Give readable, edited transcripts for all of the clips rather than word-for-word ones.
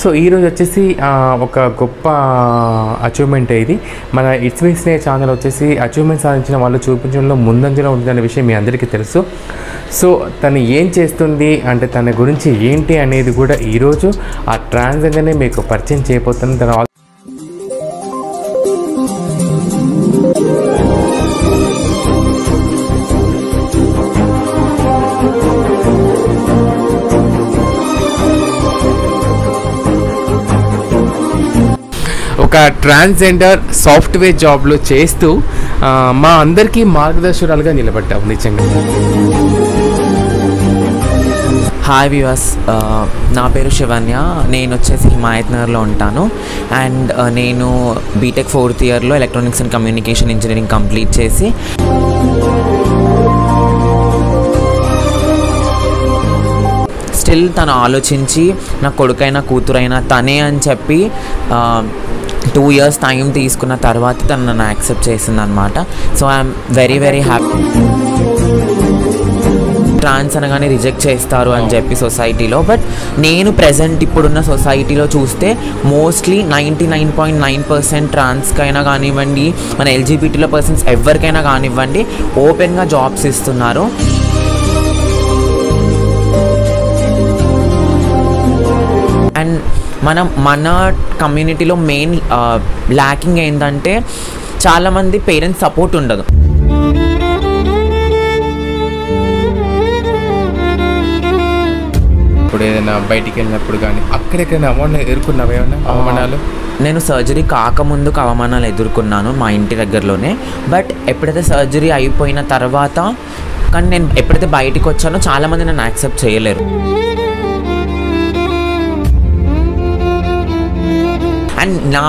So ఈరోజు వచ్చేసి ఒక గొప్ప అచీవ్మెంట్ ఇది. మన ఇట్స్ మీ స్నేహ ఛానల్ వచ్చేసి అచీవ్మెంట్ సాధించిన వాళ్ళు చూపించడంలో ముందంజలో ఉంటుందనే విషయం మీ అందరికీ తెలుసు. సో తను ఏం చేస్తుంది అంటే తన గురించి ఏంటి అనేది కూడా ఈరోజు ఆ ట్రాన్స్జెండర్ని మీకు పరిచయం చేయబోతుంది. తన ఒక ట్రాన్స్జెండర్ సాఫ్ట్వేర్ జాబ్లో చేస్తూ మా అందరికీ మార్గదర్శకురాలుగా నిలబడ్డావు నిజంగా. హాయ్ వ్యూవర్స్, నా పేరు శివన్య. నేను వచ్చేసి హిమాయత్ నగర్లో ఉంటాను. అండ్ నేను బీటెక్ 4th ఇయర్లో electronics and communication engineering complete చేసి స్టిల్ తను ఆలోచించి నా కొడుకైనా కూతురైనా తనే అని చెప్పి 2 years టైం తీసుకున్న తర్వాత తను నన్ను యాక్సెప్ట్ చేసింది అనమాట. So I'm very very happy. Trans అనగానే రిజెక్ట్ చేస్తారు అని చెప్పి సొసైటీలో, బట్ నేను ప్రజెంట్ ఇప్పుడున్న సొసైటీలో చూస్తే మోస్ట్లీ 99.9% ట్రాన్స్కైనా కానివ్వండి, మన ఎల్జీబీటీలో పర్సన్స్ ఎవరికైనా కానివ్వండి ఓపెన్గా జాబ్స్ ఇస్తున్నారు. అండ్ మన కమ్యూనిటీలో మెయిన్ ల్యాకింగ్ ఏంటంటే చాలామంది పేరెంట్స్ సపోర్ట్ ఉండదు. ఇప్పుడు ఏదైనా బయటికి వెళ్ళినప్పుడు కానీ అక్కడెక్కడైనా ఎదుర్కొన్నావు ఏమన్నా అవమానాలు? నేను సర్జరీ కాకముందుకు అవమానాలు ఎదుర్కొన్నాను మా ఇంటి దగ్గరలోనే. బట్ ఎప్పుడైతే సర్జరీ అయిపోయిన తర్వాత కానీ నేను ఎప్పుడైతే బయటికి వచ్చానో చాలామంది నన్ను యాక్సెప్ట్ చేయలేరు. అండ్ నా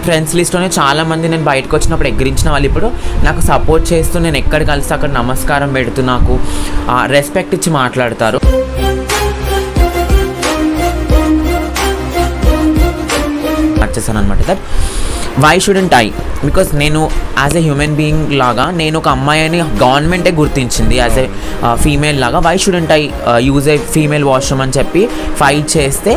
ఫ్రెండ్స్ లిస్ట్లోనే చాలామంది నేను బయటకు వచ్చినప్పుడు ఎగిరించిన వాళ్ళు ఇప్పుడు నాకు సపోర్ట్ చేస్తూ నేను ఎక్కడ కలిసి అక్కడ నమస్కారం పెడుతూ నాకు రెస్పెక్ట్ ఇచ్చి మాట్లాడతారు. వచ్చేసాను అనమాట. That why shouldn't I, because నేను యాజ్ ఎ హ్యూమన్ బీయింగ్ లాగా నేను ఒక అమ్మాయి అని గవర్నమెంటే గుర్తించింది యాజ్ ఎ ఫీమేల్ లాగా. Why shouldn't I use a female washroom అని చెప్పి ఫైట్ చేస్తే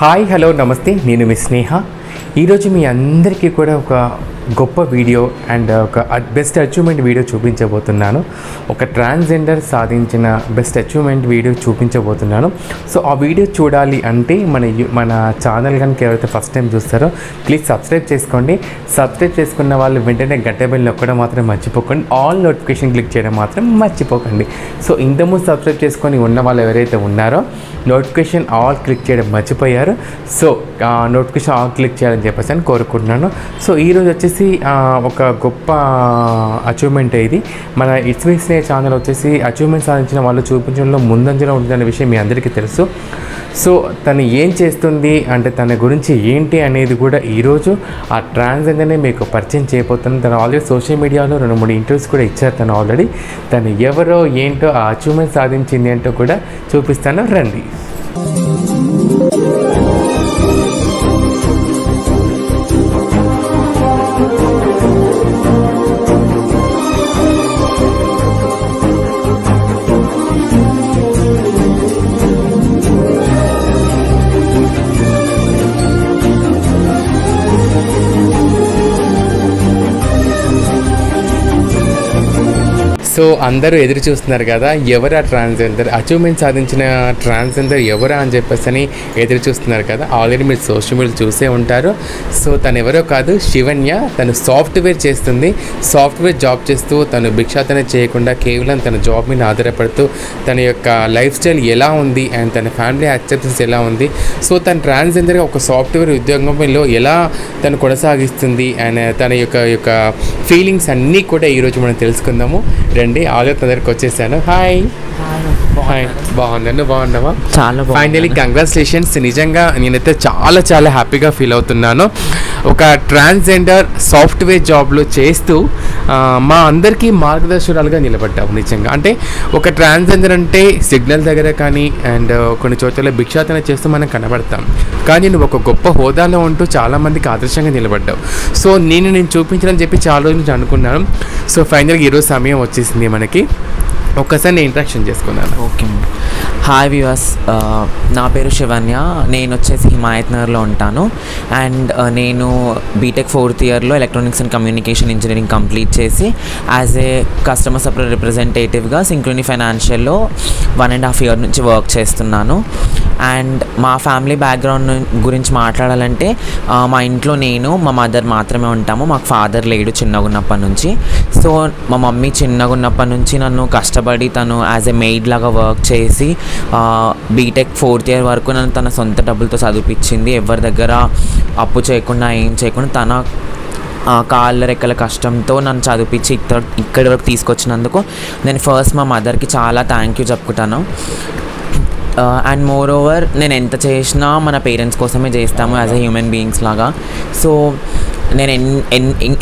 హాయ్, హలో, నమస్తే. నేను మీ స్నేహ. ఈరోజు మీ అందరికీ కూడా ఒక గొప్ప వీడియో అండ్ ఒక బెస్ట్ అచీవ్మెంట్ వీడియో చూపించబోతున్నాను. ఒక ట్రాన్స్జెండర్ సాధించిన బెస్ట్ అచీవ్మెంట్ వీడియో చూపించబోతున్నాను. సో ఆ వీడియో చూడాలి అంటే మన ఛానల్ కనుక ఎవరైతే ఫస్ట్ టైం చూస్తారో ప్లీజ్ సబ్స్క్రైబ్ చేసుకోండి. సబ్స్క్రైబ్ చేసుకున్న వాళ్ళు వెంటనే గంట బెల్ నొక్కడం మాత్రం మర్చిపోకండి. ఆల్ నోటిఫికేషన్ క్లిక్ చేయడం మాత్రం మర్చిపోకండి. సో ఇంతకుముందు సబ్స్క్రైబ్ చేసుకొని ఉన్న వాళ్ళు ఎవరైతే ఉన్నారో నోటిఫికేషన్ ఆల్ క్లిక్ చేయడం మర్చిపోయారు. సో నోటిఫికేషన్ ఆల్ క్లిక్ చేయాలని చెప్పేసి అని కోరుకుంటున్నాను. సో ఈరోజు వచ్చేసి ఒక గొప్ప అచీవ్మెంట్ ఇది. మన ఇట్స్ మీ స్నేహ ఛానల్ వచ్చేసి అచీవ్మెంట్ సాధించిన వాళ్ళు చూపించడంలో ముందంజలో ఉంటుందనే విషయం మీ అందరికీ తెలుసు. సో తను ఏం చేస్తుంది అంటే తన గురించి ఏంటి అనేది కూడా ఈరోజు ఆ ట్రాన్స్జెండర్ని మీకు పరిచయం చేయబోతుంది. తను ఆల్రెడీ సోషల్ మీడియాలో 2-3 ఇంటర్వ్యూస్ కూడా ఇచ్చారు. తను ఆల్రెడీ తను ఎవరో ఏంటో ఆ అచీవ్మెంట్ సాధించింది ఏంటో కూడా చూపిస్తాను, రండి. సో అందరూ ఎదురు చూస్తున్నారు కదా, ఎవరా ట్రాన్స్జెండర్, అచీవ్మెంట్ సాధించిన ట్రాన్స్జెండర్ ఎవరా అని చెప్పేసి అని ఎదురు చూస్తున్నారు కదా. ఆల్రెడీ మీరు సోషల్ మీడియా చూసే ఉంటారు. సో తను ఎవరో కాదు, శివన్య. తను సాఫ్ట్వేర్ చేస్తుంది. సాఫ్ట్వేర్ జాబ్ చేస్తూ తను భిక్షాటన చేయకుండా కేవలం తన జాబ్ మీద ఆధారపడుతూ తన యొక్క లైఫ్ స్టైల్ ఎలా ఉంది అండ్ తన ఫ్యామిలీ యాక్సెప్టెన్స్ ఎలా ఉంది, సో తను ట్రాన్స్జెండర్గా ఒక సాఫ్ట్వేర్ ఉద్యోగంలో ఎలా తను కొనసాగిస్తుంది అండ్ తన యొక్క ఫీలింగ్స్ అన్నీ కూడా ఈరోజు మనం తెలుసుకుందాము. రండి ఆలోచన దగ్గరికి వచ్చేసాను. హాయ్ హాయ్, బాగున్నాను. బాగున్నావా? చాలా ఫైనలీ కంగ్రాచులేషన్స్. నిజంగా నేనైతే చాలా చాలా హ్యాపీగా ఫీల్ అవుతున్నాను. ఒక ట్రాన్స్జెండర్ సాఫ్ట్వేర్ జాబ్లో చేస్తూ మా అందరికీ మార్గదర్శకురాలుగా నిలబడ్డావు. నిజంగా అంటే ఒక ట్రాన్స్జెండర్ అంటే సిగ్నల్ దగ్గర కానీ అండ్ కొన్ని చోట్ల భిక్షాటన చేస్తూ మనం కనబడతాం, కానీ నువ్వు ఒక గొప్ప హోదాలో ఉంటూ చాలామందికి ఆదర్శంగా నిలబడ్డావు. సో నేను చూపించాలని చెప్పి చాలా రోజుల నుంచి అనుకున్నాను. సో ఫైనల్గా ఈరోజు సమయం వచ్చేసింది మనకి. ఒక్కసారి నేను ఇంట్రాక్షన్ చేసుకున్నాను. ఓకే. హాయ్ వ్యూవర్స్, నా పేరు శివన్య. నేను వచ్చేసి హిమాయత్ నగర్లో ఉంటాను. అండ్ నేను బీటెక్ 4th ఇయర్లో electronics and communication engineering complete చేసి యాజ్ ఏ కస్టమర్ సప్లై రిప్రజెంటేటివ్గా సింక్రోని ఫైనాన్షియల్లో 1.5 year నుంచి వర్క్ చేస్తున్నాను. అండ్ మా ఫ్యామిలీ బ్యాక్గ్రౌండ్ గురించి మాట్లాడాలంటే మా ఇంట్లో నేను మా మదర్ మాత్రమే ఉంటాము. మాకు ఫాదర్ లేడు చిన్నగా ఉన్నప్పటి నుంచి. సో మా మమ్మీ చిన్నగా ఉన్నప్పటి నుంచి నన్ను కష్టపడి తను యాజ్ ఎ మెయిడ్ లాగా వర్క్ చేసి బీటెక్ 4th year వరకు నన్ను తన సొంత డబ్బులతో చదివిపించింది. ఎవరి దగ్గర అప్పు చేయకుండా ఏం చేయకుండా తన కాళ్ళ రెక్కల కష్టంతో నన్ను చదివించి ఇక్కడి వరకు తీసుకొచ్చినందుకు నేను ఫస్ట్ మా మదర్కి చాలా థ్యాంక్ యూ చెప్పుకుంటాను. అండ్ మోర్ ఓవర్ నేను ఎంత చేసినా మన పేరెంట్స్ కోసమే చేస్తాము యాజ్ ఎ హ్యూమన్ బీయింగ్స్ లాగా. సో నేను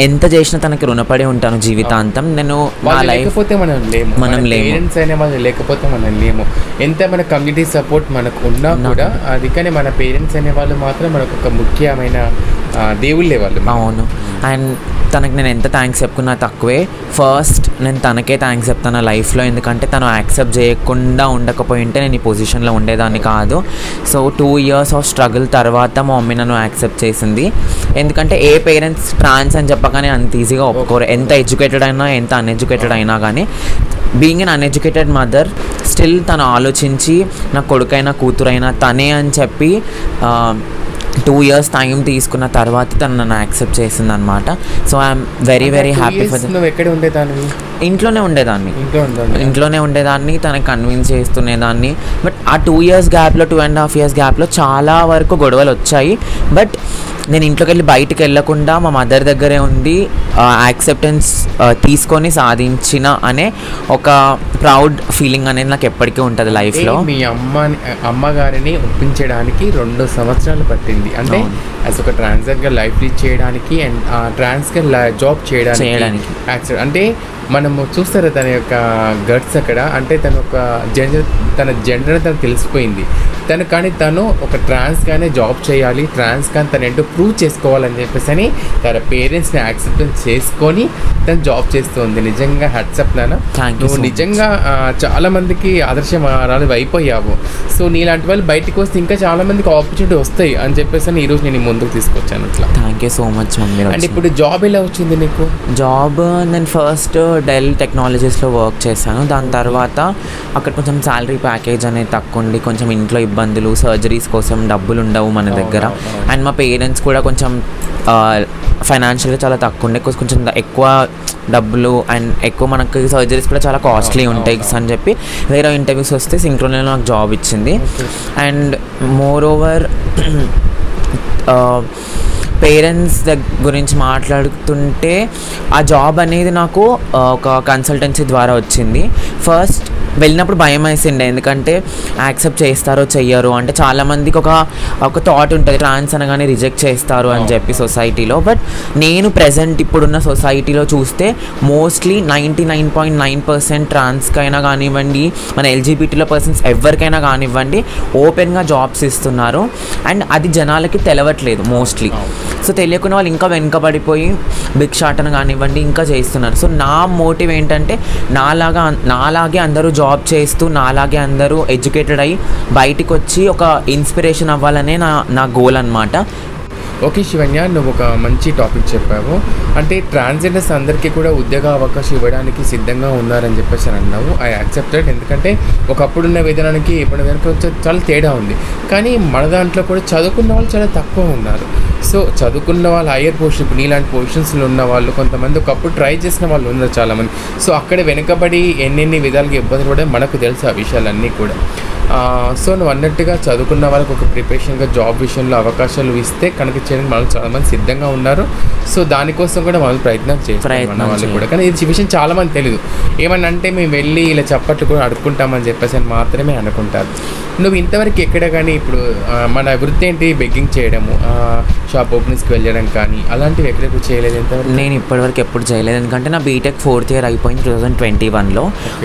ఎంత చేసినా తనకి రుణపడి ఉంటాను జీవితాంతం. నేను నా లైఫ్ లేకపోతే మనం పేరెంట్స్ అయినా వాళ్ళు లేకపోతే మనం లేము. ఎంత మన కమ్యూనిటీ సపోర్ట్ మనకు ఉన్నా కూడా అది, కానీ మన పేరెంట్స్ అనే వాళ్ళు మాత్రం మనకు ఒక ముఖ్యమైన దేవుళ్ళే వాళ్ళు. అవును. అండ్ తనకి నేను ఎంత థ్యాంక్స్ చెప్పుకున్నా తక్కువే. ఫస్ట్ నేను తనకే థ్యాంక్స్ చెప్తాను లైఫ్లో, ఎందుకంటే తను యాక్సెప్ట్ చేయకుండా ఉండకపోయింటే నేను ఈ పొజిషన్లో ఉండేదాన్ని కాదు. సో 2 years ఆఫ్ స్ట్రగుల్ తర్వాత మా మమ్మీ నన్ను యాక్సెప్ట్ చేసింది. ఎందుకంటే ఏ పేరెంట్స్ ట్రాన్స్ అని చెప్పగానే అంత ఈజీగా ఒప్పుకోరు. ఎంత ఎడ్యుకేటెడ్ అయినా ఎంత అన్ఎడ్యుకేటెడ్ అయినా కానీ being an uneducated mother still తను ఆలోచించి నా కొడుకైనా కూతురైనా తనే అని చెప్పి 2 years టైం తీసుకున్న తర్వాత తను నన్ను యాక్సెప్ట్ చేసింది అనమాట. So I'm very very happy for. నువ్వు ఎక్కడ ఉండేదాన్ని? ఇంట్లోనే ఉండేదాన్ని. తనకి కన్విన్స్ చేస్తునేదాన్ని. బట్ ఆ 2 years గ్యాప్లో 2.5 years గ్యాప్లో చాలా వరకు గొడవలు వచ్చాయి. బట్ నేను ఇంట్లోకి వెళ్ళి బయటికి వెళ్ళకుండా మా మదర్ దగ్గరే ఉండి యాక్సెప్టెన్స్ తీసుకొని సాధించిన అనే ఒక ప్రౌడ్ ఫీలింగ్ అనేది నాకు ఎప్పటికీ ఉంటుంది లైఫ్లో. మీ అమ్మగారిని ఒప్పించడానికి 2 సంవత్సరాలు పట్టింది. అంటే యాజ్ ఒక ట్రాన్స్జెండర్ లైఫ్ లీడ్ చేయడానికి అండ్ ట్రాన్స్గా జాబ్ చేయడానికి. అంటే మనము చూస్తారు తన యొక్క గట్స్ అక్కడ. అంటే తన జెండర్ తనకు తెలిసిపోయింది కానీ తను ఒక ట్రాన్స్గానే జాబ్ చేయాలి, ట్రాన్స్ కానీ తను ఏంటో ప్రూవ్ చేసుకోవాలని చెప్పేసి అని తన పేరెంట్స్ని యాక్సెప్టెన్స్ చేసుకొని తను జాబ్ చేస్తుంది. నిజంగా హ్యాట్సప్ నాన్న. నువ్వు నిజంగా చాలా మందికి ఆదర్శం అయిపోయావు. సో నీలాంటి వాళ్ళు బయటకు వస్తే ఇంకా చాలా మందికి ఆపర్చునిటీ వస్తాయి అని చెప్పేసి అని ఈరోజు నేను ముందుకు తీసుకొచ్చాను. అట్లా thank you so much mummy. And ఇప్పుడు జాబ్ ఎలా వచ్చింది నీకు? జాబ్ నేను ఫస్ట్ డెల్ టెక్నాలజీస్లో వర్క్ చేశాను. దాని తర్వాత అక్కడ కొంచెం శాలరీ ప్యాకేజ్ అనేది తక్కువ ఉండి కొంచెం ఇంట్లో ఇబ్బందులు, సర్జరీస్ కోసం డబ్బులు ఉండవు మన దగ్గర. అండ్ మా పేరెంట్స్ కూడా కొంచెం ఫైనాన్షియల్గా చాలా తక్కువ ఉండే, కొంచెం ఎక్కువ డబ్బులు అండ్ ఎక్కువ మనకి సర్జరీస్ కూడా చాలా కాస్ట్లీ ఉంటాయి అని చెప్పి వేరే ఇంటర్వ్యూస్ వస్తే సింక్రోనిలో నాకు జాబ్ ఇచ్చింది. అండ్ మోర్ ఓవర్ పేరెంట్స్ గురించి మాట్లాడుతుంటే ఆ జాబ్ అనేది నాకు ఒక కన్సల్టెన్సీ ద్వారా వచ్చింది. ఫస్ట్ వెళ్ళినప్పుడు భయం వేసిండే, ఎందుకంటే యాక్సెప్ట్ చేస్తారో చెయ్యరు అంటే చాలామందికి ఒక థాట్ ఉంటుంది ట్రాన్స్ అనగానే రిజెక్ట్ చేస్తారు అని చెప్పి సొసైటీలో. బట్ నేను ప్రెజెంట్ ఇప్పుడున్న సొసైటీలో చూస్తే మోస్ట్లీ 99.9% ట్రాన్స్కైనా కానివ్వండి, మన ఎల్జీబీటీలో పర్సన్స్ ఎవరికైనా కానివ్వండి ఓపెన్గా జాబ్స్ ఇస్తున్నారు. అండ్ అది జనాలకి తెలవట్లేదు మోస్ట్లీ. సో తెలియకుండా వాళ్ళు ఇంకా వెనుకబడిపోయి భిక్షాటన కానివ్వండి ఇంకా చేస్తున్నారు. సో నా మోటివ్ ఏంటంటే నాలాగే అందరూ జాబ్ చేస్తూ నాలాగే అందరూ ఎడ్యుకేటెడ్ అయ్యి బయటికి వచ్చి ఒక ఇన్స్పిరేషన్ అవ్వాలనే నా గోల్ అనమాట. ఓకే శివన్య, నువ్వు ఒక మంచి టాపిక్ చెప్పావు. అంటే ట్రాన్స్జెండర్స్ అందరికీ కూడా ఉద్యోగ అవకాశం ఇవ్వడానికి సిద్ధంగా ఉన్నారని చెప్పేసి అన్నావు. I accepted. ఎందుకంటే ఒకప్పుడున్న విధానానికి ఇప్పుడు చాలా తేడా ఉంది. కానీ మన దాంట్లో కూడా చదువుకున్న వాళ్ళు చాలా తక్కువ ఉన్నారు. సో చదువుకున్న వాళ్ళు హయ్యర్ పొజిషన్, ఇప్పుడు నీలాంటి పొజిషన్స్లో ఉన్న వాళ్ళు కొంతమంది ఒకప్పుడు ట్రై చేసిన వాళ్ళు ఉన్నారు చాలామంది. సో అక్కడ వెనుకబడి ఎన్నెన్ని విధాలుగా ఇబ్బందులు పడే మనకు తెలుసు ఆ విషయాలన్నీ కూడా. సో నువ్వు అన్నట్టుగా చదువుకున్న వాళ్ళకి ఒక ప్రిపరేషన్గా జాబ్ విషయంలో అవకాశాలు ఇస్తే కనుక చేయడానికి మనం చాలామంది సిద్ధంగా ఉన్నారు. సో దానికోసం కూడా వాళ్ళు ప్రయత్నం చేస్తారు మన వాళ్ళు కూడా. కానీ ఈ విషయం చాలామంది తెలియదు. ఏమన్నా అంటే మేము వెళ్ళి ఇలా చప్పట్లు కూడా అడుక్కుంటామని చెప్పేసి అని మాత్రమే అనుకుంటారు. నువ్వు ఇంతవరకు ఎక్కడ కానీ ఇప్పుడు మన వృత్తి ఏంటి, బెగ్గింగ్ చేయడము, షాప్ ఓపెనింగ్స్కి వెళ్ళడం కానీ అలాంటివి ఎక్కడెప్పుడు చేయలేదు ఇంతవరకు? నేను ఇప్పటివరకు ఎప్పుడు చేయలేదు, ఎందుకంటే నా బీటెక్ 4th year అయిపోయింది 2021లో.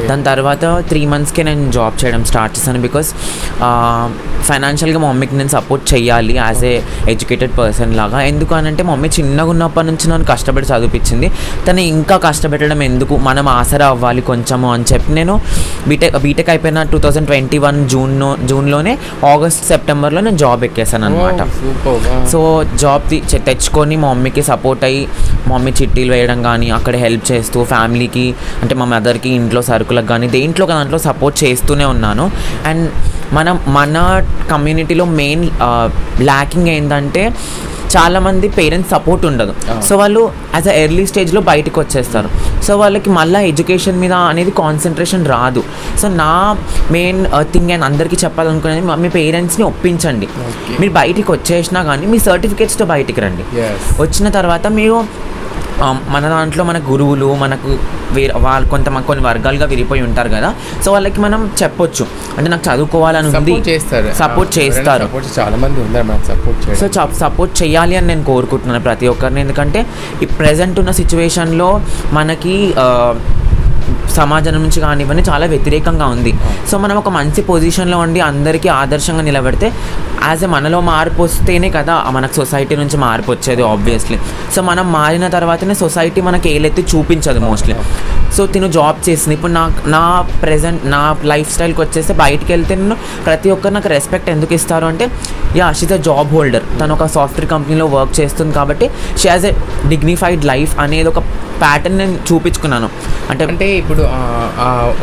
దాని తర్వాత 3 monthsకే నేను జాబ్ చేయడం స్టార్ట్ చేశాను. బికాస్ ఫైనాన్షియల్గా మా మమ్మీకి నేను సపోర్ట్ చేయాలి యాజ్ ఏ ఎడ్యుకేటెడ్ పర్సన్ లాగా. ఎందుకు అని అంటే మా మమ్మీ చిన్నగా ఉన్నప్పటి నుంచి నన్ను కష్టపడి చదివించింది. తను ఇంకా కష్టపెట్టడం ఎందుకు, మనం ఆసరా అవ్వాలి కొంచెము అని చెప్పి నేను బీటెక్ అయిపోయిన 2021 జూన్లోనే ఆగస్ట్ సెప్టెంబర్లో నేను జాబ్ ఎక్కేసాను అనమాట. సో జాబ్ తెచ్చుకొని మా మమ్మీకి సపోర్ట్ అయ్యి మా మమ్మీ చిట్టీలు వేయడం కానీ అక్కడ హెల్ప్ చేస్తూ ఫ్యామిలీకి అంటే మా మదర్కి ఇంట్లో సరుకులకు కానీ దేంట్లో దాంట్లో సపోర్ట్ చేస్తూనే ఉన్నాను. అండ్ మన కమ్యూనిటీలో మెయిన్ ల్యాకింగ్ ఏంటంటే చాలామంది పేరెంట్స్ సపోర్ట్ ఉండదు. సో వాళ్ళు యాజ్ అ ఎర్లీ స్టేజ్లో బయటకు వచ్చేస్తారు. సో వాళ్ళకి మళ్ళీ ఎడ్యుకేషన్ మీద అనేది కాన్సన్ట్రేషన్ రాదు. సో నా మెయిన్ థింగ్ అని అందరికీ చెప్పాలనుకునేది మీ పేరెంట్స్ని ఒప్పించండి. మీరు బయటికి వచ్చేసినా కానీ మీ సర్టిఫికేట్స్తో బయటికి రండి. వచ్చిన తర్వాత మీరు మన దాంట్లో మన గురువులు మనకు వాళ్ళు కొన్ని వర్గాలుగా విరిపోయి ఉంటారు కదా. సో వాళ్ళకి మనం చెప్పొచ్చు, అంటే నాకు చదువుకోవాలని ఉంది, సపోర్ట్ చేస్తారు. సో సపోర్ట్ చేయాలి అని నేను కోరుకుంటున్నాను ప్రతి ఒక్కరిని. ఎందుకంటే ఈ ప్రజెంట్ ఉన్న సిచ్యువేషన్లో మనకి సమాజం నుంచి కానివ్వండి చాలా వ్యతిరేకంగా ఉంది. సో మనం ఒక మంచి పొజిషన్లో ఉండి అందరికీ ఆదర్శంగా నిలబెడితే యాజ్ ఎ మనలో మార్పు వస్తేనే కదా మనకు సొసైటీ నుంచి మార్పు వచ్చేది ఆబ్వియస్లీ. సో మనం మారిన తర్వాతనే సొసైటీ మనకి ఏలెత్తి చూపించదు మోస్ట్లీ. సో తిను జాబ్ చేసింది. ఇప్పుడు నా ప్రెజెంట్ నా లైఫ్ స్టైల్కి వచ్చేస్తే బయటికి వెళ్తే నేను ప్రతి ఒక్కరు నాకు రెస్పెక్ట్ ఎందుకు ఇస్తారు అంటే షీజ్ అ జాబ్ హోల్డర్, తను ఒక సాఫ్ట్వేర్ కంపెనీలో వర్క్ చేస్తుంది కాబట్టి she has a dignified life అనేది ఒక ప్యాటర్న్ నేను చూపించుకున్నాను. అంటే ఇప్పుడు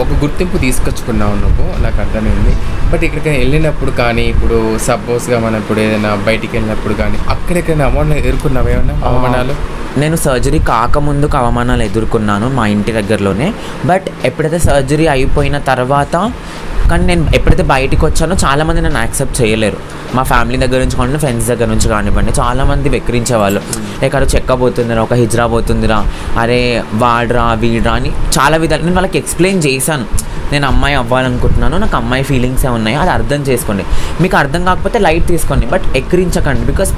ఒక గుర్తింపు తీసుకొచ్చుకున్నావు నువ్వు, నాకు అర్థమైంది. బట్ ఇక్కడికి వెళ్ళినప్పుడు కానీ ఇప్పుడు సపోజ్గా మనం ఇప్పుడు ఏదైనా బయటికి వెళ్ళినప్పుడు కానీ అక్కడెక్కడైనా ఎదుర్కొన్నావు ఏమన్నా అవమానాలు? నేను సర్జరీ కాకముందుకు అవమానాలు ఎదుర్కొన్నాను మా ఇంటి దగ్గరలోనే. బట్ ఎప్పుడైతే సర్జరీ అయిపోయిన తర్వాత కానీ నేను ఎప్పుడైతే బయటకు వచ్చానో చాలామంది నన్ను యాక్సెప్ట్ చేయలేరు. మా ఫ్యామిలీ దగ్గర నుంచి కానివ్వండి, ఫ్రెండ్స్ దగ్గర నుంచి కానివ్వండి, చాలామంది వెక్కిరించేవాళ్ళు. ఎక్కడ చెక్కబోతుందిరా, ఒక హిజ్రా పోతుందిరా, అరే వాడ్రా వీడ్రా అని చాలా విధాలు నేను వాళ్ళకి ఎక్స్ప్లెయిన్ చేశాను. నేను అమ్మాయి అవ్వాలనుకుంటున్నాను, నాకు అమ్మాయి ఫీలింగ్సే ఉన్నాయి, అది అర్థం చేసుకోండి. మీకు అర్థం కాకపోతే లైట్ తీసుకోండి, బట్ ఎక్కిరించకండి. బికాస్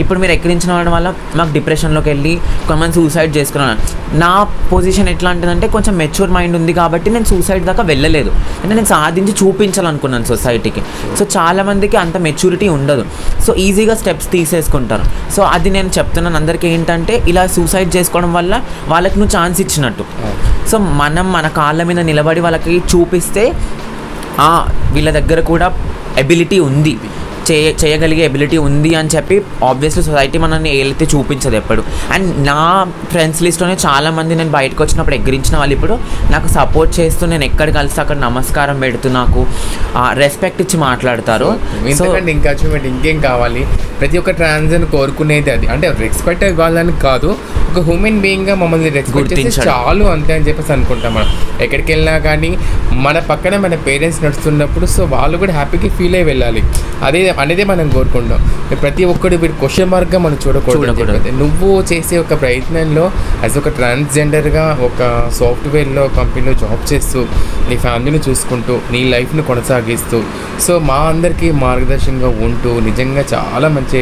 ఇప్పుడు మీరు ఎక్కిరించిన వల్ల మాకు డిప్రెషన్లోకి వెళ్ళి కొంతమంది సూసైడ్ చేసుకున్నాను. నా పొజిషన్ ఎట్లాంటిదంటే కొంచెం మెచ్యూర్ మైండ్ ఉంది కాబట్టి నేను సూసైడ్ దాకా వెళ్ళలేదు. అంటే నేను సాధించి చూపించాలనుకున్నాను సొసైటీకి. సో చాలామందికి అంత మెచ్యూరిటీ ఉండదు, సో ఈజీగా స్టెప్స్ తీసేసుకుంటారు. సో అది నేను చెప్తున్నాను అందరికీ ఏంటంటే ఇలా సూసైడ్ చేసుకోవడం వల్ల వాళ్ళకి నువ్వు ఛాన్స్ ఇచ్చినట్టు. సో మనం మన కాళ్ళ మీద నిలబడి వాళ్ళకి చూపిస్తే వీళ్ళ దగ్గర కూడా ఎబిలిటీ ఉంది, చేయగలిగే ఎబిలిటీ ఉంది అని చెప్పి ఆబ్వియస్లీ సొసైటీ మనల్ని ఏలైతే చూపించదు ఎప్పుడు. అండ్ నా ఫ్రెండ్స్ లిస్ట్లోనే చాలామంది నేను బయటకు వచ్చినప్పుడు ఎగిరించిన వాళ్ళు ఇప్పుడు నాకు సపోర్ట్ చేస్తూ నేను ఎక్కడ కలిసి అక్కడ నమస్కారం పెడుతూ నాకు రెస్పెక్ట్ ఇచ్చి మాట్లాడతారు. ఎందుకంటే ఇంకా అచీవ్మెంట్ ఇంకేం కావాలి? ప్రతి ఒక్క ట్రాన్స్జెండర్ కోరుకునేది అది. అంటే రెస్పెక్ట్ ఇవ్వాలని కాదు, ఒక హ్యూమన్ బీయింగ్గా మమ్మల్ని రెస్పెక్ట్ చేస్తే చాలు అంతే అని చెప్పేసి అనుకుంటాం. మనం ఎక్కడికి వెళ్ళినా కానీ మన పక్కన మన పేరెంట్స్ నడుస్తున్నప్పుడు సో వాళ్ళు కూడా హ్యాపీగా ఫీల్ అయ్యి వెళ్ళాలి. అనేదే మనం కోరుకుంటాం. ప్రతి ఒక్కటి వీడు క్వశ్చన్ మార్క్గా మనం చూడకూడదు. నువ్వు చేసే ఒక ప్రయత్నంలో యాజ్ ఒక ట్రాన్స్జెండర్గా ఒక సాఫ్ట్వేర్లో కంపెనీలో జాబ్ చేస్తూ నీ ఫ్యామిలీని చూసుకుంటూ నీ లైఫ్ని కొనసాగిస్తూ సో మా అందరికీ మార్గదర్శనంగా ఉంటూ నిజంగా చాలా మంచి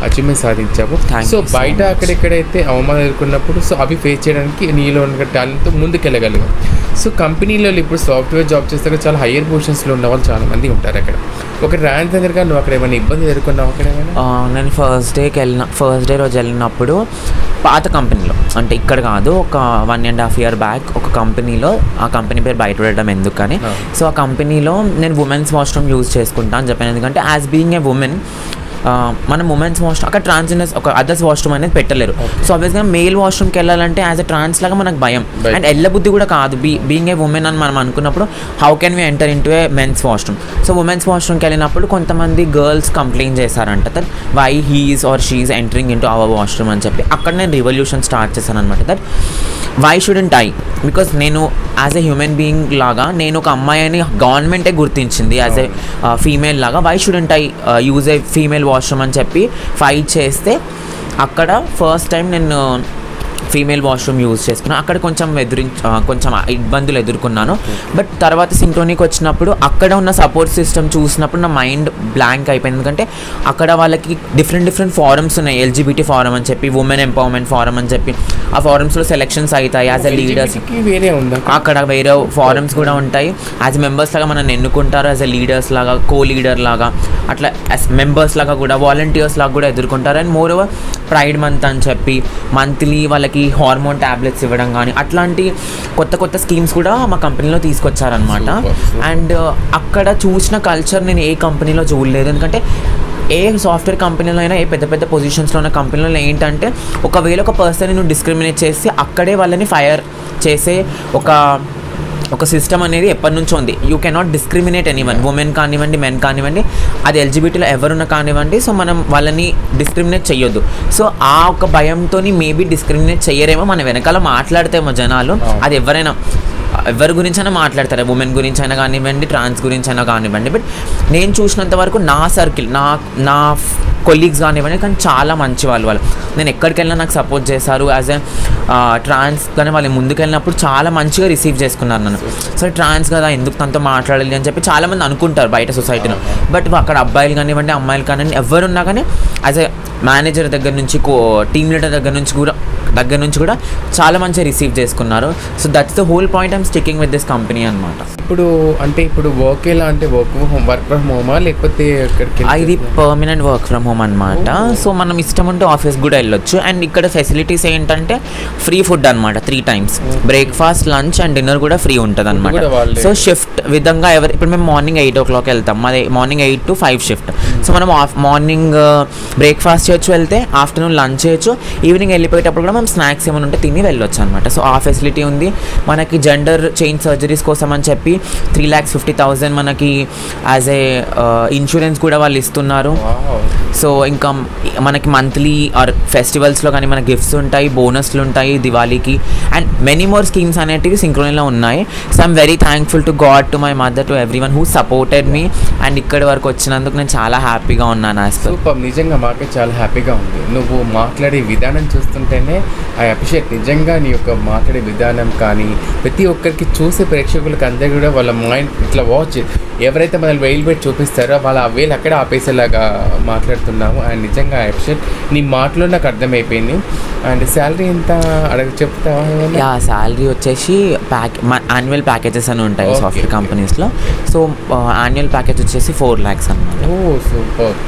అచీవ్మెంట్ సాధించావు. సో బయట అక్కడెక్కడైతే అవమానం ఎదుర్కొన్నప్పుడు సో అవి ఫేస్ చేయడానికి నీలో ఉన్న టాలెంట్తో ముందుకెళ్ళగలిగావు. సో కంపెనీలో ఇప్పుడు సాఫ్ట్వేర్ జాబ్ చేస్తే చాలా హయ్యర్ పొజిషన్స్లో ఉన్న వాళ్ళు చాలామంది ఉంటారు అక్కడ. ఒక ట్రాన్స్జెండర్గా నువ్వు అక్కడ ఏమైనా ఇబ్బంది ఎదుర్కొన్నావు అక్కడ? నేను ఫస్ట్ డే రోజు వెళ్ళినప్పుడు పాత కంపెనీలో, అంటే ఇక్కడ కాదు, ఒక 1.5 year బ్యాక్ ఒక కంపెనీలో, ఆ కంపెనీ పేరు బయట పెట్టడం ఎందుకని, సో ఆ కంపెనీలో నేను ఉమెన్స్ వాష్రూమ్ యూజ్ చేసుకుంటా అని చెప్పాను. ఎందుకంటే యాజ్ బీయింగ్ ఏ ఉమెన్ మనం ఉమెన్స్ వాష్రూమ్ అక్కడ ట్రాన్స్జెండర్స్ ఒక అదర్స్ వాష్రూమ్ అనేది పెట్టలేరు. సో ఆబ్వియస్గా మేల్ వాష్రూమ్కి వెళ్ళాలంటే యాజ్ అ ట్రాన్స్ లాగా మనకు భయం అండ్ ఎల్లబుద్ధి కూడా కాదు. బీయింగ్ ఏ ఉమెన్ అని మనం అనుకున్నప్పుడు how can we enter into a men's washroom. So women's వాష్రూమ్కి వెళ్ళినప్పుడు కొంతమంది గర్ల్స్ కంప్లైంట్ చేశారంట that why he's or she's entering into our washroom అని చెప్పి. అక్కడ నేను రివల్యూషన్ స్టార్ట్ చేశాను అనమాట. That why shouldn't I, because నేను యాజ్ ఎ హ్యూమన్ బీయింగ్ లాగా నేను ఒక అమ్మాయి అని గవర్నమెంటే గుర్తించింది యాజ్ ఎ ఫీమేల్ లాగా. Why shouldn't I use a female washroom అని చెప్పి ఫైట్ చేస్తే అక్కడ ఫస్ట్ టైం నేను ఫీమేల్ వాష్రూమ్ యూజ్ చేసుకున్నాను. అక్కడ కొంచెం ఇబ్బందులు ఎదుర్కొన్నాను. బట్ తర్వాత సింక్రోనీకి వచ్చినప్పుడు అక్కడ ఉన్న సపోర్ట్ సిస్టమ్ చూసినప్పుడు నా మైండ్ బ్లాంక్ అయిపోయింది. ఎందుకంటే అక్కడ వాళ్ళకి డిఫరెంట్ ఫారమ్స్ ఉన్నాయి. ఎల్జీబీటీ ఫారం అని చెప్పి, ఉమెన్ ఎంపవర్మెంట్ ఫారం అని చెప్పి, ఆ ఫారమ్స్లో సెలెక్షన్స్ అవుతాయి. యాజ్ ఎ లీడర్స్ అక్కడ వేరే ఫారమ్స్ కూడా ఉంటాయి. యాజ్ మెంబర్స్ లాగా మనం ఎన్నుకుంటారు, యాజ్ ఎ లీడర్స్ లాగా, కో లీడర్ లాగా, అట్లా యాజ్ మెంబర్స్ లాగా కూడా, వాలంటీర్స్ లాగా కూడా ఎదుర్కొంటారు. And more over pride month అని చెప్పి మంత్లీ వాళ్ళకి హార్మోన్ ట్యాబ్లెట్స్ ఇవ్వడం కానీ అట్లాంటి కొత్త స్కీమ్స్ కూడా మా కంపెనీలో తీసుకొచ్చారనమాట. అండ్ అక్కడ చూసిన కల్చర్ నేను ఏ కంపెనీలో చూడలేదు. ఎందుకంటే ఏ సాఫ్ట్వేర్ కంపెనీలో అయినా, ఏ పెద్ద పొజిషన్స్లో ఉన్న కంపెనీలో ఏంటంటే ఒకవేళ ఒక పర్సన్ని నువ్వు డిస్క్రిమినేట్ చేసి అక్కడే వాళ్ళని ఫైర్ చేసే ఒక సిస్టమ్ అనేది ఎప్పటి నుంచో ఉంది. You cannot discriminate anyone, women కానివ్వండి, మెన్ కానివ్వండి, అది ఎల్జీబీటీలో ఎవరున్నా కానివ్వండి. సో మనం వాళ్ళని డిస్క్రిమినేట్ చేయొద్దు. సో ఆ ఒక భయంతో మేబీ డిస్క్రిమినేట్ చెయ్యరేమో, మన వెనకాల మాట్లాడితేమో జనాలు, అది ఎవరి గురించి అయినా మాట్లాడతారు, ఉమెన్ గురించి అయినా కానివ్వండి, ట్రాన్స్ గురించి అయినా కానివ్వండి. బట్ నేను చూసినంత వరకు నా సర్కిల్, నా కొలీగ్స్ కానివ్వండి, కానీ చాలా మంచి వాళ్ళు. నేను ఎక్కడికి వెళ్ళినా నాకు సపోర్ట్ చేశారు. యాజ్ ఎ ట్రాన్స్ కానీ వాళ్ళు ముందుకు వెళ్ళినప్పుడు చాలా మంచిగా రిసీవ్ చేసుకున్నారు నన్ను. సో ట్రాన్స్ కదా ఎందుకు తనతో మాట్లాడాలి అని చెప్పి చాలామంది అనుకుంటారు బయట సొసైటీలో. బట్ అక్కడ అబ్బాయిలు కానివ్వండి, అమ్మాయిలు కానివ్వండి, ఎవరున్నా కానీ యాజ్ ఎ మేనేజర్ దగ్గర నుంచి, టీమ్ లీడర్ దగ్గర నుంచి కూడా చాలా మంచిగా రిసీవ్ చేసుకున్నారు. So that's the whole point I'm sticking with this company అనమాట. ఇప్పుడు వర్క్ ఎలా అంటే వర్క్ ఫ్రమ్ హోమా లేకపోతే ఇది పర్మనెంట్ వర్క్ ఫ్రమ్ హోమ్ అనమాట. సో మనం ఇష్టం ఉంటే ఆఫీస్ కూడా వెళ్ళొచ్చు. అండ్ ఇక్కడ ఫెసిలిటీస్ ఏంటంటే ఫ్రీ ఫుడ్ అనమాట. 3 times breakfast, lunch and dinner కూడా ఫ్రీ ఉంటుంది అనమాట. సో షిఫ్ట్ విధంగా ఇప్పుడు మేము మార్నింగ్ 8 o'clock వెళ్తాం, మాది మార్నింగ్ 8 to 5 షిఫ్ట్. సో మనం మార్నింగ్ బ్రేక్ఫాస్ట్ చేయొచ్చు, వెళ్తే ఆఫ్టర్నూన్ లంచ్ చేయొచ్చు, ఈవినింగ్ వెళ్ళిపోయేటప్పుడు కూడా మనం స్నాక్స్ ఏమైనా ఉంటే తిని వెళ్ళొచ్చు అనమాట. సో ఆ ఫెసిలిటీ ఉంది. మనకి జెండర్ చేంజ్ సర్జరీస్ కోసం అని చెప్పి 3,50,000 మనకి యాజ్ ఏ ఇన్సూరెన్స్ కూడా వాళ్ళు ఇస్తున్నారు. సో ఇంకా మనకి మంత్లీ ఆర్ ఫెస్టివల్స్లో కానీ మనకి గిఫ్ట్స్ ఉంటాయి, బోనస్లు ఉంటాయి దివాళీకి, అండ్ మెనీ మోర్ స్కీమ్స్ అనేటివి సింక్రోనీలో ఉన్నాయి. So I'm very thankful to God, to my mother, to everyone who supported me. And ఇక్కడి వరకు వచ్చినందుకు నేను చాలా హ్యాపీగా ఉన్నాను. సూపర్, నిజంగా మాకే చాలా హ్యాపీగా ఉంది. నువ్వు మాట్లాడే విధానం చూస్తుంటేనే ఐ అప్రిషియేట్. నిజంగా నీ యొక్క మాట్లాడే విధానం కానీ ప్రతి ఒక్కరికి చూసే ప్రేక్షకులకి అందరికీ కూడా వాళ్ళ మైండ్ ఇట్లా వాచ్, ఎవరైతే మనల్ని వేలు పెట్టి చూపిస్తారో వాళ్ళ ఆ వేలు అక్కడే ఆపేసేలాగా మాట్లాడుతున్నాము. అండ్ నిజంగా ఐ అప్రిషియేట్. నీ మాటలో నాకు అర్థమైపోయింది. అండ్ శాలరీ ఎంత చెప్తావా? శాలరీ వచ్చేసి యాన్యువల్ ప్యాకేజెస్ అని ఉంటాయి సాఫ్ట్వేర్ కంపెనీస్లో. సో యాన్యువల్ ప్యాకేజ్ వచ్చేసి 4 lakhs అన్నమాట. ఓ సూపర్.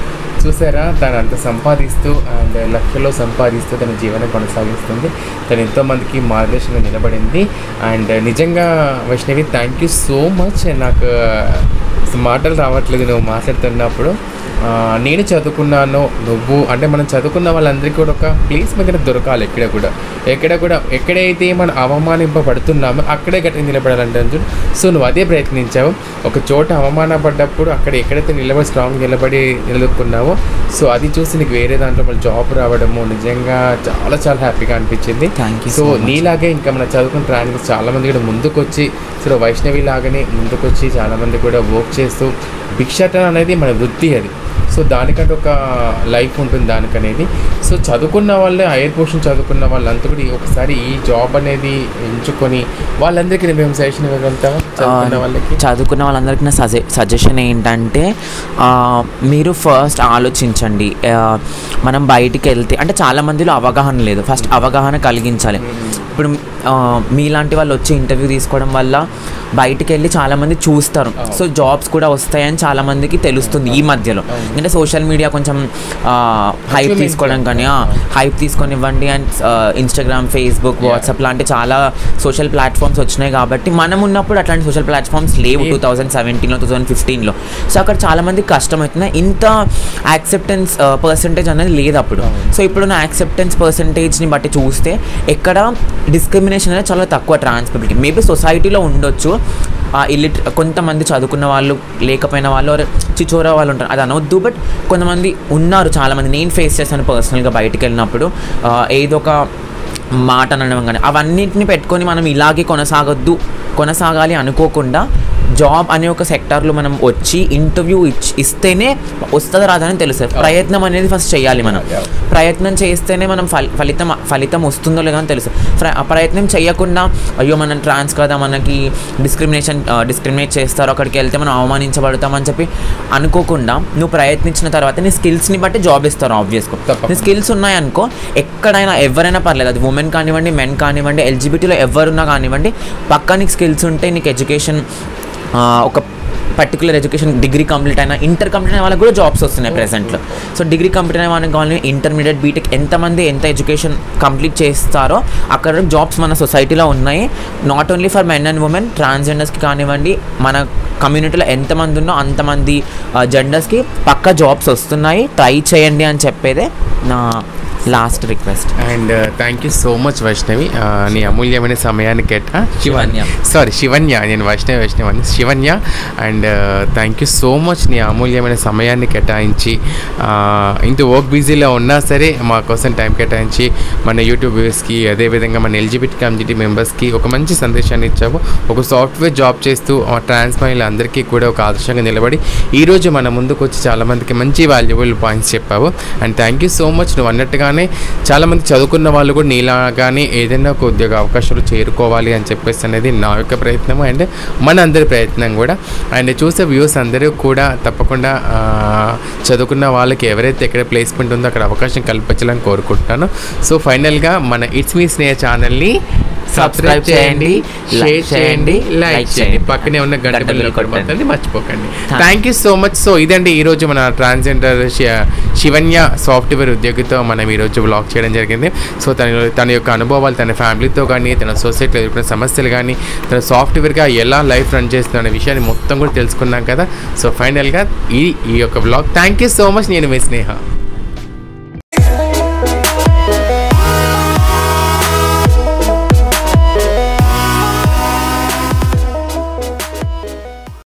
చూసారా, తను అంత సంపాదిస్తూ అండ్ లక్షలో సంపాదిస్తూ తన జీవనం కొనసాగిస్తుంది. తను ఎంతోమందికి మార్గదర్శనంగా నిలబడింది. అండ్ నిజంగా Vaishnavi, thank you so much. నాకు మాటలు రావట్లేదు నువ్వు మాట్లాడుతున్నప్పుడు. నేను చదువుకున్నాను, నువ్వు అంటే మనం చదువుకున్న వాళ్ళందరికీ కూడా ఒక ప్లేస్ దగ్గర దొరకాలి. ఎక్కడ కూడా ఎక్కడైతే మనం అవమానింపబడుతున్నామో అక్కడే గట్టిగా నిలబడాలంటే. సో నువ్వు అదే ప్రయత్నించావు. ఒక చోట అవమానపడ్డప్పుడు అక్కడ ఎక్కడైతే స్ట్రాంగ్ నిలదొక్కున్నావో, సో అది చూసి నీకు వేరే దాంట్లో మళ్ళీ జాబ్ రావడము నిజంగా చాలా చాలా హ్యాపీగా అనిపించింది. సో నీలాగే ఇంకా మనం చదువుకున్న ట్రాన్స్ చాలామంది కూడా ముందుకొచ్చి, సో వైష్ణవి లాగానే ముందుకొచ్చి చాలామంది కూడా వర్క్ చేస్తూ, భిక్షాటన అనేది మన వృత్తి అది. సో దానికంటే ఒక లైఫ్ ఉంటుంది దానికనేది. సో చదువుకున్న వాళ్ళే, హైయర్ పోర్షన్ చదువుకున్న వాళ్ళంతా కూడా ఒకసారి ఈ జాబ్ అనేది ఎంచుకొని వాళ్ళందరికీ మేము సజెషన్ ఇవ్వగలుగుతావా? చదువుకున్న వాళ్ళందరికీ నా సజెషన్ ఏంటంటే, మీరు ఫస్ట్ ఆలోచించండి. మనం బయటికి వెళ్తే అంటే చాలామందిలో అవగాహన లేదు, ఫస్ట్ అవగాహన కలిగించాలి. ఇప్పుడు మీలాంటి వాళ్ళు వచ్చి ఇంటర్వ్యూ తీసుకోవడం వల్ల బయటికి వెళ్ళి చాలామంది చూస్తారు, సో జాబ్స్ కూడా వస్తాయని చాలామందికి తెలుస్తుంది ఈ మధ్యలో. అంటే సోషల్ మీడియా కొంచెం హైప్ తీసుకోవడం కానీ హైప్ తీసుకొని ఇవ్వండి అండ్ ఇన్స్టాగ్రామ్, ఫేస్బుక్, వాట్సాప్ లాంటి చాలా సోషల్ ప్లాట్ఫామ్స్ వచ్చినాయి కాబట్టి మనం ఉన్నప్పుడు అట్లాంటి సోషల్ ప్లాట్ఫామ్స్ లేవు 2017లో 2015లో. సో అక్కడ చాలామంది కష్టమవుతున్నాయి, ఇంత యాక్సెప్టెన్స్ పర్సంటేజ్ అనేది లేదు అప్పుడు. సో ఇప్పుడున్న యాక్సెప్టెన్స్ పర్సంటేజ్ని బట్టి చూస్తే ఎక్కడ డిస్క్రిమినేషన్ అనేది చాలా తక్కువ ట్రాన్స్ పీపుల్కి. మేబీ సొసైటీలో ఉండొచ్చు కొంతమంది చదువుకున్న వాళ్ళు, లేకపోయిన వాళ్ళు, చిచోరా వాళ్ళు ఉంటారు, అది అనవద్దు. బట్ కొంతమంది ఉన్నారు, చాలామంది నేను ఫేస్ చేశాను పర్సనల్గా. బయటికి వెళ్ళినప్పుడు ఏదో ఒక మాట అనడం కానీ అవన్నిటిని పెట్టుకొని మనం ఇలాగే కొనసాగాలి అనుకోకుండా జాబ్ అనే ఒక సెక్టార్లో మనం వచ్చి ఇంటర్వ్యూ ఇస్తేనే వస్తుందా రాదని తెలుస్తుంది. ప్రయత్నం అనేది ఫస్ట్ చేయాలి. మనం ప్రయత్నం చేస్తేనే మనం ఫలితం వస్తుందో లేదో అని తెలుసు. ప్రయత్నం చేయకుండా అయ్యో మనం ట్రాన్స్ కదా, మనకి డిస్క్రిమినేట్ చేస్తారు, అక్కడికి వెళ్తే మనం అవమానించబడతామని చెప్పి అనుకోకుండా నువ్వు ప్రయత్నించిన తర్వాత నీ స్కిల్స్ని బట్టి జాబ్ ఇస్తారు. ఆబ్వియస్గా నీ స్కిల్స్ ఉన్నాయనుకో ఎక్కడైనా ఎవరైనా పర్లేదు, అది ఉమెన్ కానివ్వండి, మెన్ కానివ్వండి, ఎల్జిబిటీలో ఎవరున్నా కానివ్వండి, పక్కా నీకు స్కిల్స్ ఉంటే నీకు ఎడ్యుకేషన్ ఒక పర్టికులర్ ఎడ్యుకేషన్ డిగ్రీ కంప్లీట్ అయినా, ఇంటర్ కంప్లీట్ అయిన వాళ్ళకి కూడా జాబ్స్ వస్తున్నాయి ప్రెసెంట్లో. సో డిగ్రీ కంప్లీట్ అయిన వాళ్ళకి కావాలి, ఇంటర్మీడియట్, బీటెక్ ఎంతమంది ఎంత ఎడ్యుకేషన్ కంప్లీట్ చేస్తారో అక్కడ జాబ్స్ మన సొసైటీలో ఉన్నాయి. Not only for men and women, ట్రాన్స్జెండర్స్కి కానివ్వండి, మన కమ్యూనిటీలో ఎంతమంది ఉన్నో అంతమంది జెండర్స్కి పక్కా జాబ్స్ వస్తున్నాయి. ట్రై చేయండి అని చెప్పేదే నా last request. And thank you so much Vaishnavi, నీ అమూల్యమైన సమయాన్ని శివన్య నేను Shivanya and thank you so much నీ అమూల్యమైన సమయాన్ని కేటాయించి, ఇంత వర్క్ బిజీలో ఉన్నా సరే మా కోసం టైం కేటాయించి మన యూట్యూబ్ వ్యూస్కి, అదేవిధంగా మన ఎల్జిబిటీ కమ్యూనిటీ మెంబర్స్కి ఒక మంచి సందేశాన్ని ఇచ్చావు. ఒక సాఫ్ట్వేర్ జాబ్ చేస్తూ ట్రాన్స్ మహిళలందరికీ కూడా ఒక ఆదర్శంగా నిలబడి ఈరోజు మన ముందుకు వచ్చి చాలామందికి మంచి వాల్యుబుల్ పాయింట్స్ చెప్పావు. And thank you so much. నువ్వు అన్నట్టుగా చాలామంది చదువుకున్న వాళ్ళు కూడా నీలాగానే ఏదైనా ఒక ఉద్యోగ అవకాశాలు చేరుకోవాలి అని చెప్పేసి అనేది నా యొక్క ప్రయత్నం అండ్ మన అందరి ప్రయత్నం కూడా. అండ్ చూసే వ్యూస్ అందరూ కూడా తప్పకుండా చదువుకున్న వాళ్ళకి ఎవరైతే ఎక్కడ ప్లేస్మెంట్ ఉందో అక్కడ అవకాశం కల్పించాలని కోరుకుంటున్నాను. సో ఫైనల్గా మన ఇట్స్ మీ స్నేహ ఛానల్ని సబ్స్క్రైబ్ చేయండి, షేర్ చేయండి, లైక్ చేయండి, పక్కనే ఉన్న గంట బిల్లు కొట్టండి మర్చిపోకండి. Thank you so much. So ఇదండి ఈరోజు మన ట్రాన్స్జెండర్ శివన్య సాఫ్ట్వేర్ ఉద్యోగితో మనం ఈరోజు వ్లాగ్ చేయడం జరిగింది. సో తన యొక్క అనుభవాలు, తన ఫ్యామిలీతో కానీ, తన సొసైటీలో ఎదుర్కొన్న సమస్యలు కానీ, తన సాఫ్ట్వేర్గా ఎలా లైఫ్ రన్ చేస్తున్న అనే విషయాన్ని మొత్తం కూడా తెలుసుకున్నాం కదా. సో ఫైనల్గా ఈ యొక్క vlog. Thank you so much. నేను మీ స్నేహ.